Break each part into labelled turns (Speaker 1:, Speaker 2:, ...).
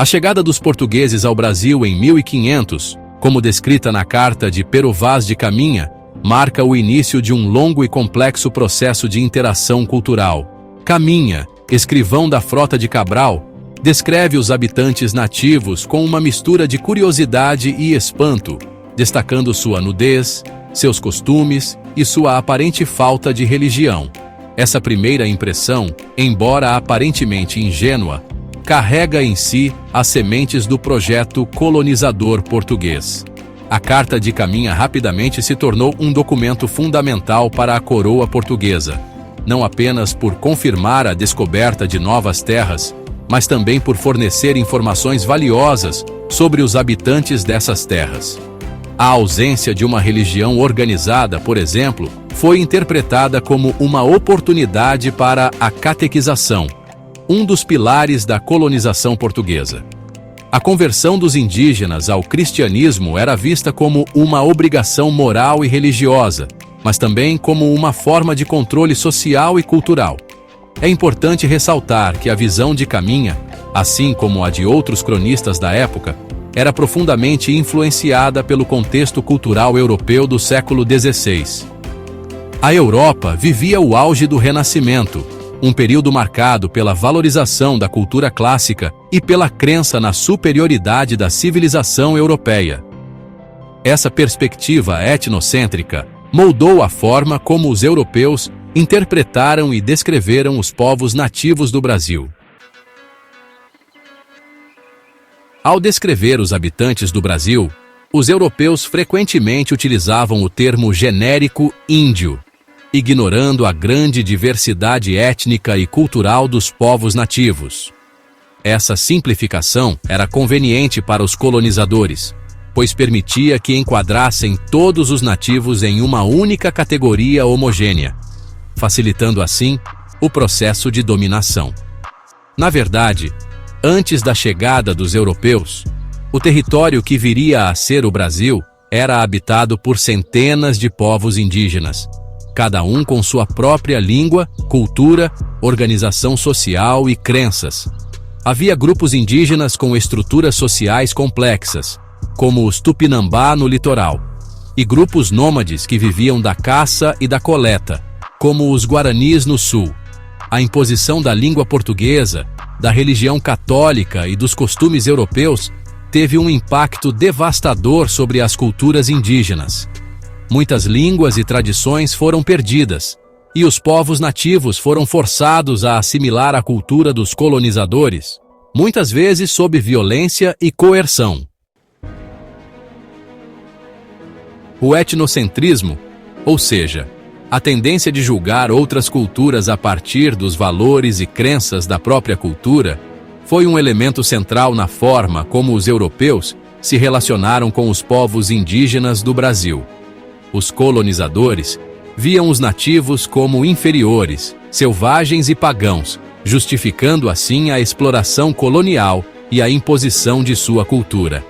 Speaker 1: A chegada dos portugueses ao Brasil em 1500, como descrita na carta de Pero Vaz de Caminha, marca o início de um longo e complexo processo de interação cultural. Caminha, escrivão da Frota de Cabral, descreve os habitantes nativos com uma mistura de curiosidade e espanto, destacando sua nudez, seus costumes e sua aparente falta de religião. Essa primeira impressão, embora aparentemente ingênua, carrega em si as sementes do projeto colonizador português. A Carta de Caminha rapidamente se tornou um documento fundamental para a coroa portuguesa, não apenas por confirmar a descoberta de novas terras, mas também por fornecer informações valiosas sobre os habitantes dessas terras. A ausência de uma religião organizada, por exemplo, foi interpretada como uma oportunidade para a catequização, um dos pilares da colonização portuguesa. A conversão dos indígenas ao cristianismo era vista como uma obrigação moral e religiosa, mas também como uma forma de controle social e cultural. É importante ressaltar que a visão de Caminha, assim como a de outros cronistas da época, era profundamente influenciada pelo contexto cultural europeu do século XVI. A Europa vivia o auge do Renascimento, um período marcado pela valorização da cultura clássica e pela crença na superioridade da civilização europeia. Essa perspectiva etnocêntrica moldou a forma como os europeus interpretaram e descreveram os povos nativos do Brasil. Ao descrever os habitantes do Brasil, os europeus frequentemente utilizavam o termo genérico índio, ignorando a grande diversidade étnica e cultural dos povos nativos. Essa simplificação era conveniente para os colonizadores, pois permitia que enquadrassem todos os nativos em uma única categoria homogênea, facilitando assim o processo de dominação. Na verdade, antes da chegada dos europeus, o território que viria a ser o Brasil era habitado por centenas de povos indígenas, cada um com sua própria língua, cultura, organização social e crenças. Havia grupos indígenas com estruturas sociais complexas, como os Tupinambá no litoral, e grupos nômades que viviam da caça e da coleta, como os Guaranis no sul. A imposição da língua portuguesa, da religião católica e dos costumes europeus teve um impacto devastador sobre as culturas indígenas. Muitas línguas e tradições foram perdidas, e os povos nativos foram forçados a assimilar a cultura dos colonizadores, muitas vezes sob violência e coerção. O etnocentrismo, ou seja, a tendência de julgar outras culturas a partir dos valores e crenças da própria cultura, foi um elemento central na forma como os europeus se relacionaram com os povos indígenas do Brasil. Os colonizadores viam os nativos como inferiores, selvagens e pagãos, justificando assim a exploração colonial e a imposição de sua cultura.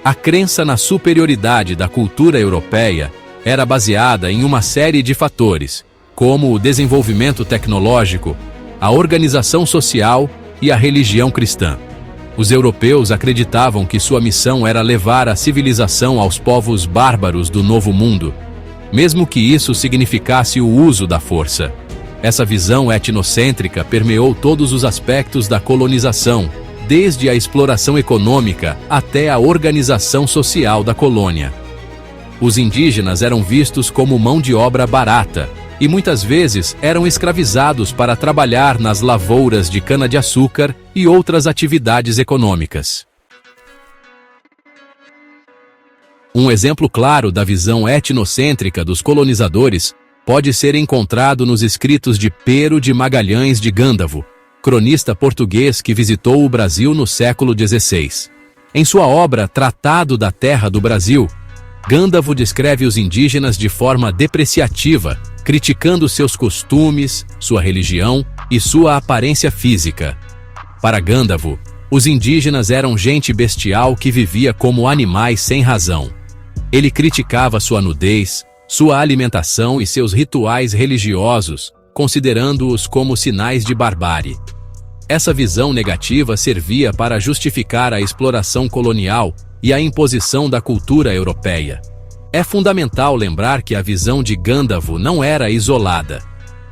Speaker 1: A crença na superioridade da cultura europeia era baseada em uma série de fatores, como o desenvolvimento tecnológico, a organização social e a religião cristã. Os europeus acreditavam que sua missão era levar a civilização aos povos bárbaros do Novo Mundo, mesmo que isso significasse o uso da força. Essa visão etnocêntrica permeou todos os aspectos da colonização, desde a exploração econômica até a organização social da colônia. Os indígenas eram vistos como mão de obra barata e muitas vezes eram escravizados para trabalhar nas lavouras de cana-de-açúcar e outras atividades econômicas. Um exemplo claro da visão etnocêntrica dos colonizadores pode ser encontrado nos escritos de Pero de Magalhães de Gândavo, cronista português que visitou o Brasil no século XVI. Em sua obra Tratado da Terra do Brasil, Gândavo descreve os indígenas de forma depreciativa, criticando seus costumes, sua religião e sua aparência física. Para Gândavo, os indígenas eram gente bestial que vivia como animais sem razão. Ele criticava sua nudez, sua alimentação e seus rituais religiosos, considerando-os como sinais de barbárie. Essa visão negativa servia para justificar a exploração colonial e a imposição da cultura europeia. É fundamental lembrar que a visão de Gandalf não era isolada.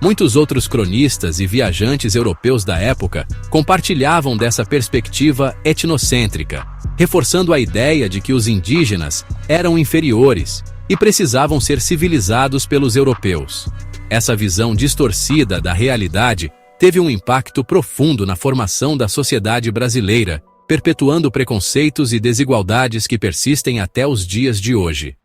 Speaker 1: Muitos outros cronistas e viajantes europeus da época compartilhavam dessa perspectiva etnocêntrica, reforçando a ideia de que os indígenas eram inferiores e precisavam ser civilizados pelos europeus. Essa visão distorcida da realidade teve um impacto profundo na formação da sociedade brasileira, perpetuando preconceitos e desigualdades que persistem até os dias de hoje.